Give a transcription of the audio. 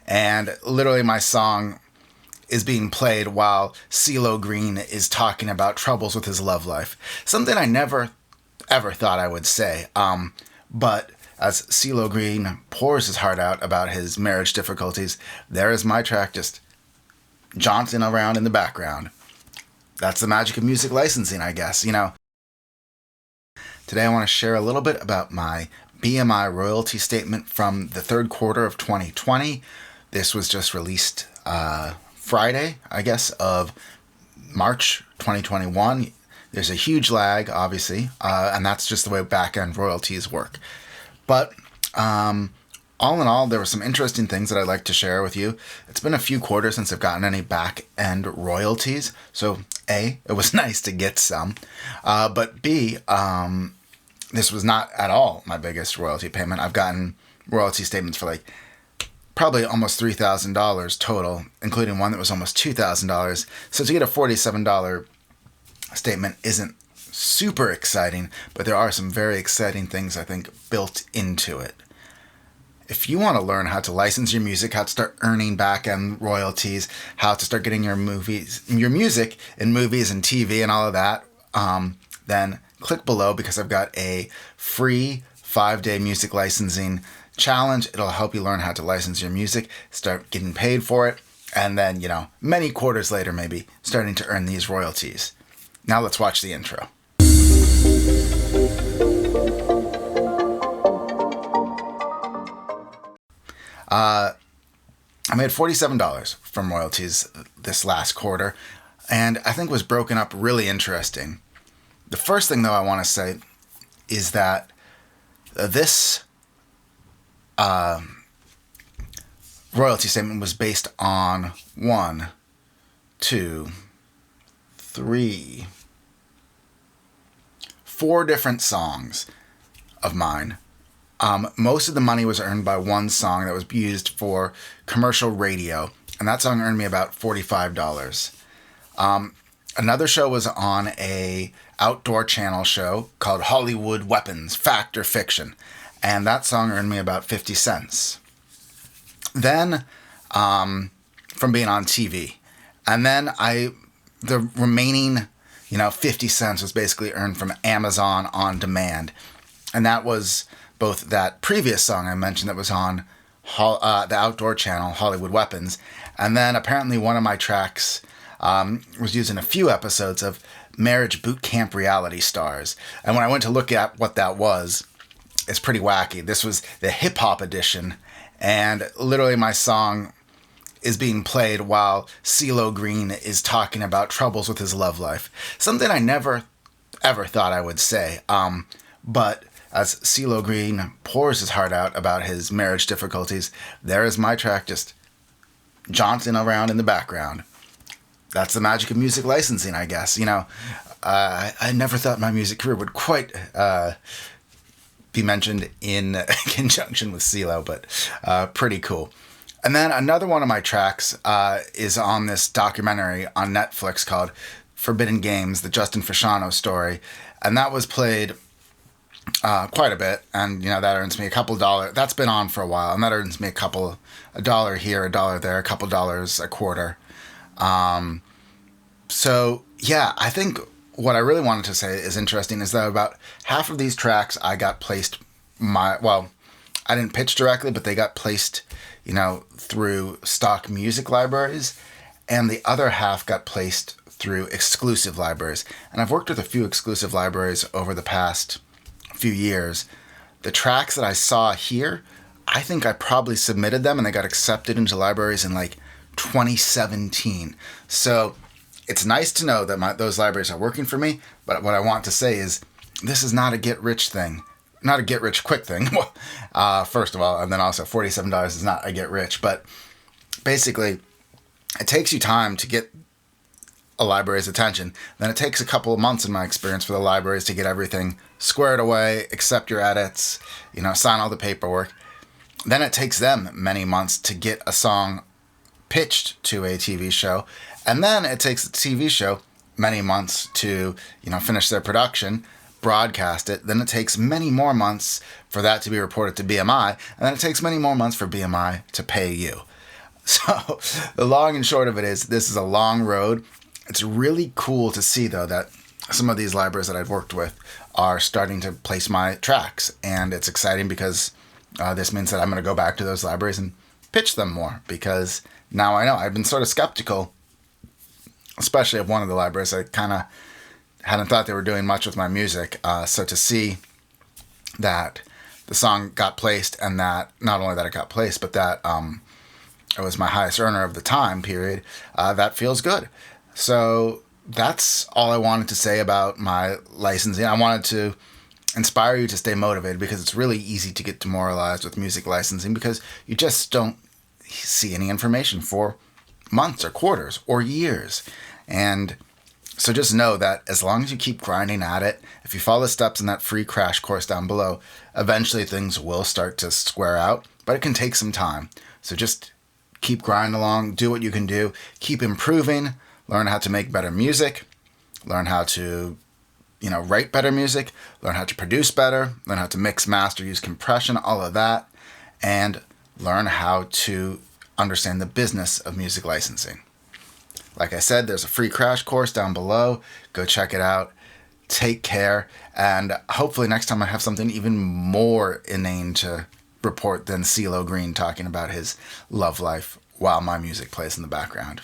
And literally my song is being played while CeeLo Green is talking about troubles with his love life. Something I never, ever thought I would say. But as CeeLo Green pours his heart out about his marriage difficulties, there is my track just jaunting around in the background. That's the magic of music licensing, I guess. Today I want to share a little bit about my BMI royalty statement from the third quarter of 2020. This was just released Friday, I guess, of March 2021. There's a huge lag, obviously, and that's just the way backend royalties work. But all in all, there were some interesting things that I'd like to share with you. It's been a few quarters since I've gotten any back-end royalties. So, A, it was nice to get some. But B, this was not at all my biggest royalty payment. I've gotten royalty statements for probably almost $3,000 total, including one that was almost $2,000. So to get a $47 statement isn't super exciting, but there are some very exciting things, I think, built into it. If you want to learn how to license your music, how to start earning back-end royalties, how to start getting your music in movies and TV and all of that, then click below because I've got a free 5-day music licensing challenge. It'll help you learn how to license your music, start getting paid for it, and then, many quarters later, maybe starting to earn these royalties. Now let's watch the intro. I made $47 from royalties this last quarter, and I think was broken up really interesting. The first thing, though, I want to say is that this royalty statement was based on 1, 2, 3, 4 different songs of mine. Most of the money was earned by one song that was used for commercial radio, and that song earned me about $45. Another show was on a outdoor channel show called Hollywood Weapons, Fact or Fiction, and that song earned me about 50 cents. Then, from being on TV, and then the remaining, 50 cents was basically earned from Amazon On Demand, and that was both that previous song I mentioned that was on the outdoor channel, Hollywood Weapons, and then apparently one of my tracks was used in a few episodes of Marriage Boot Camp Reality Stars. And when I went to look at what that was, it's pretty wacky. This was the hip-hop edition, and literally my song is being played while CeeLo Green is talking about troubles with his love life. Something I never, ever thought I would say. But as CeeLo Green pours his heart out about his marriage difficulties, there is my track just jaunting around in the background. That's the magic of music licensing, I guess. I never thought my music career would quite be mentioned in conjunction with CeeLo, but pretty cool. And then another one of my tracks is on this documentary on Netflix called Forbidden Games, the Justin Fasciano story. And that was played quite a bit, and that earns me a couple dollars. That's been on for a while, and that earns me a dollar here, a dollar there, a couple dollars a quarter. So yeah, I think what I really wanted to say is interesting is that about half of these tracks I got placed I didn't pitch directly, but they got placed, through stock music libraries, and the other half got placed through exclusive libraries. And I've worked with a few exclusive libraries over the past few years. The tracks that I saw here, I think I probably submitted them and they got accepted into libraries in 2017. So it's nice to know that those libraries are working for me, but what I want to say is this is not a get-rich thing. Not a get-rich-quick thing, first of all, and then also $47 is not a get-rich, but basically it takes you time to get a library's attention. Then it takes a couple of months, in my experience, for the libraries to get everything squared away, accept your edits, sign all the paperwork. Then it takes them many months to get a song pitched to a TV show, and then it takes the TV show many months to, finish their production, broadcast it. Then it takes many more months for that to be reported to BMI, and then it takes many more months for BMI to pay you. So the long and short of it is this is a long road. It's really cool to see, though, that some of these libraries that I've worked with are starting to place my tracks. And it's exciting because this means that I'm going to go back to those libraries and pitch them more, because now I know. I've been sort of skeptical, especially of one of the libraries. I kind of hadn't thought they were doing much with my music. So to see that the song got placed, and that not only that it got placed, but that it was my highest earner of the time period, that feels good. So that's all I wanted to say about my licensing. I wanted to inspire you to stay motivated, because it's really easy to get demoralized with music licensing because you just don't see any information for months or quarters or years. And so just know that as long as you keep grinding at it, if you follow the steps in that free crash course down below, eventually things will start to square out, but it can take some time. So just keep grinding along, do what you can do, keep improving, learn how to make better music, learn how to, write better music, learn how to produce better, learn how to mix, master, use compression, all of that, and learn how to understand the business of music licensing. Like I said, there's a free crash course down below. Go check it out. Take care. And hopefully next time I have something even more inane to report than CeeLo Green talking about his love life while my music plays in the background.